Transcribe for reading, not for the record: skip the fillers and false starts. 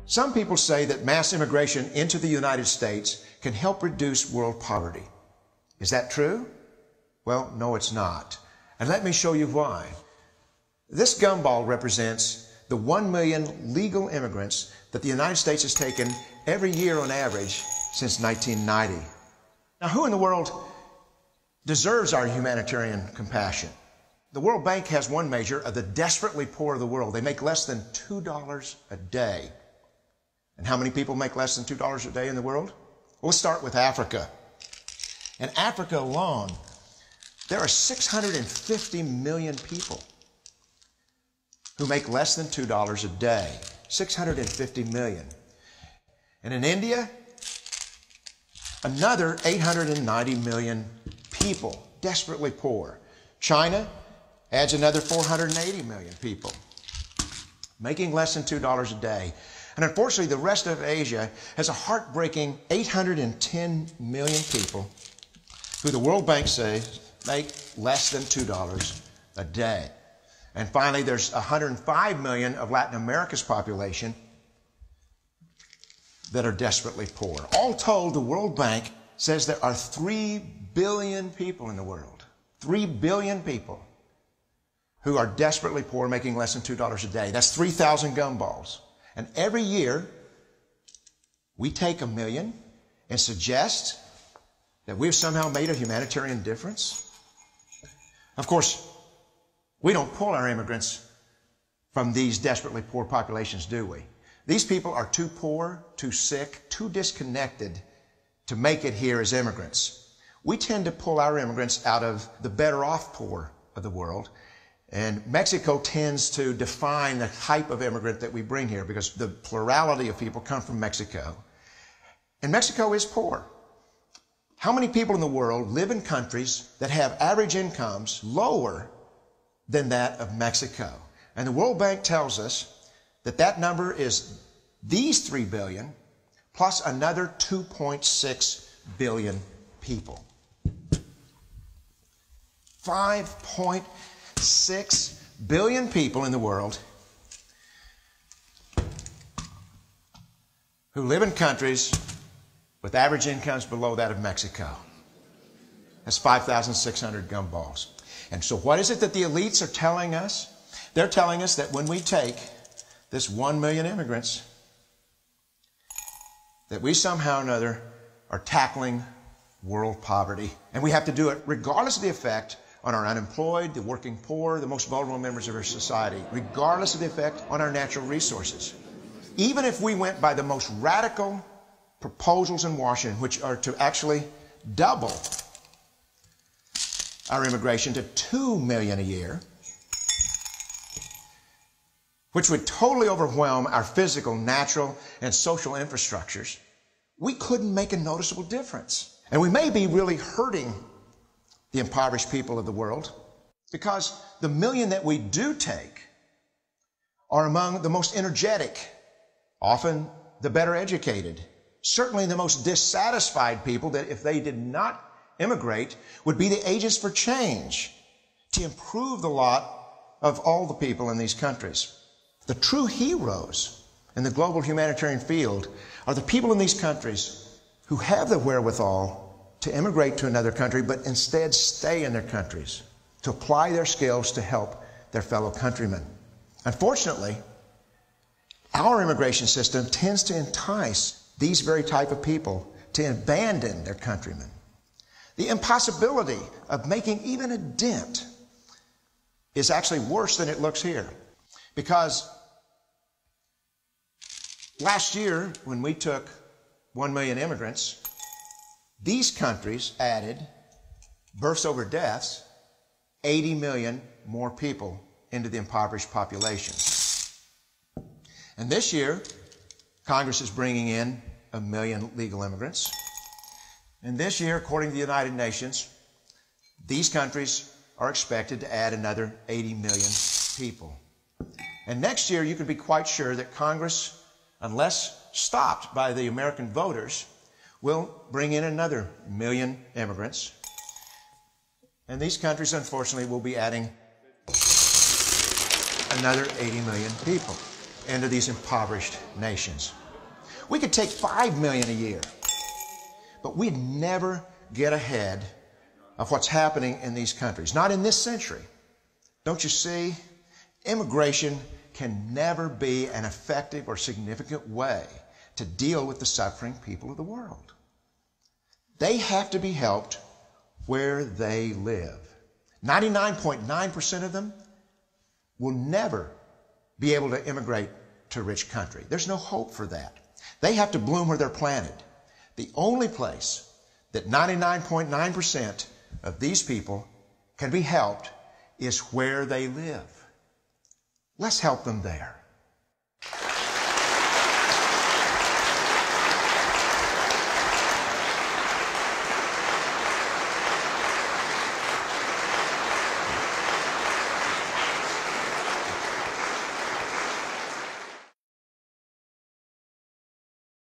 Some people say that mass immigration into the United States can help reduce world poverty. Is that true? Well, no, it's not. And let me show you why. This gumball represents the 1 million legal immigrants that the United States has taken every year on average since 1990. Now, who in the world deserves our humanitarian compassion? The World Bank has one measure of the desperately poor of the world. They make less than $2 a day. And how many people make less than $2 a day in the world? Well, let's start with Africa. In Africa alone, there are 650 million people who make less than $2 a day. 650 million. And in India, another 890 million people, desperately poor. China adds another 480 million people, making less than $2 a day. And unfortunately, the rest of Asia has a heartbreaking 810 million people who the World Bank says make less than $2 a day. And finally, there's 105 million of Latin America's population that are desperately poor. All told, the World Bank says there are 3 billion people in the world. 3 billion people who are desperately poor, making less than $2 a day. That's 3,000 gumballs. And every year, we take 1 million and suggest that we've somehow made a humanitarian difference. Of course, we don't pull our immigrants from these desperately poor populations, do we? These people are too poor, too sick, too disconnected to make it here as immigrants. We tend to pull our immigrants out of the better off poor of the world. And Mexico tends to define the type of immigrant that we bring here because the plurality of people come from Mexico. And Mexico is poor. How many people in the world live in countries that have average incomes lower than that of Mexico? And the World Bank tells us that that number is these 3 billion plus another 2.6 billion people. 5.6 billion people in the world who live in countries with average incomes below that of Mexico. That's 5,600 gumballs. And so what is it that the elites are telling us? They're telling us that when we take this 1 million immigrants, that we somehow or another are tackling world poverty. And we have to do it regardless of the effect on our unemployed, the working poor, the most vulnerable members of our society, regardless of the effect on our natural resources. Even if we went by the most radical proposals in Washington, which are to actually double our immigration to 2 million a year, which would totally overwhelm our physical, natural, and social infrastructures, we couldn't make a noticeable difference. And we may be really hurting the impoverished people of the world because the million that we do take are among the most energetic, often the better educated, certainly the most dissatisfied people that if they did not immigrate would be the agents for change to improve the lot of all the people in these countries. The true heroes in the global humanitarian field are the people in these countries who have the wherewithal to immigrate to another country, but instead stay in their countries to apply their skills to help their fellow countrymen. Unfortunately, our immigration system tends to entice these very type of people to abandon their countrymen. The impossibility of making even a dent is actually worse than it looks here. Because last year, when we took 1 million immigrants, these countries added, births over deaths, 80 million more people into the impoverished population. And this year, Congress is bringing in 1 million legal immigrants. And this year, according to the United Nations, these countries are expected to add another 80 million people. And next year, you can be quite sure that Congress, unless stopped by the American voters, will bring in another 1 million immigrants. And these countries, unfortunately, will be adding another 80 million people. into these impoverished nations. We could take 5 million a year, but we'd never get ahead of what's happening in these countries. Not in this century. Don't you see? Immigration can never be an effective or significant way to deal with the suffering people of the world. They have to be helped where they live. 99.9% of them will never be able to immigrate to a rich country. There's no hope for that. They have to bloom where they're planted. The only place that 99.9% of these people can be helped is where they live. Let's help them there.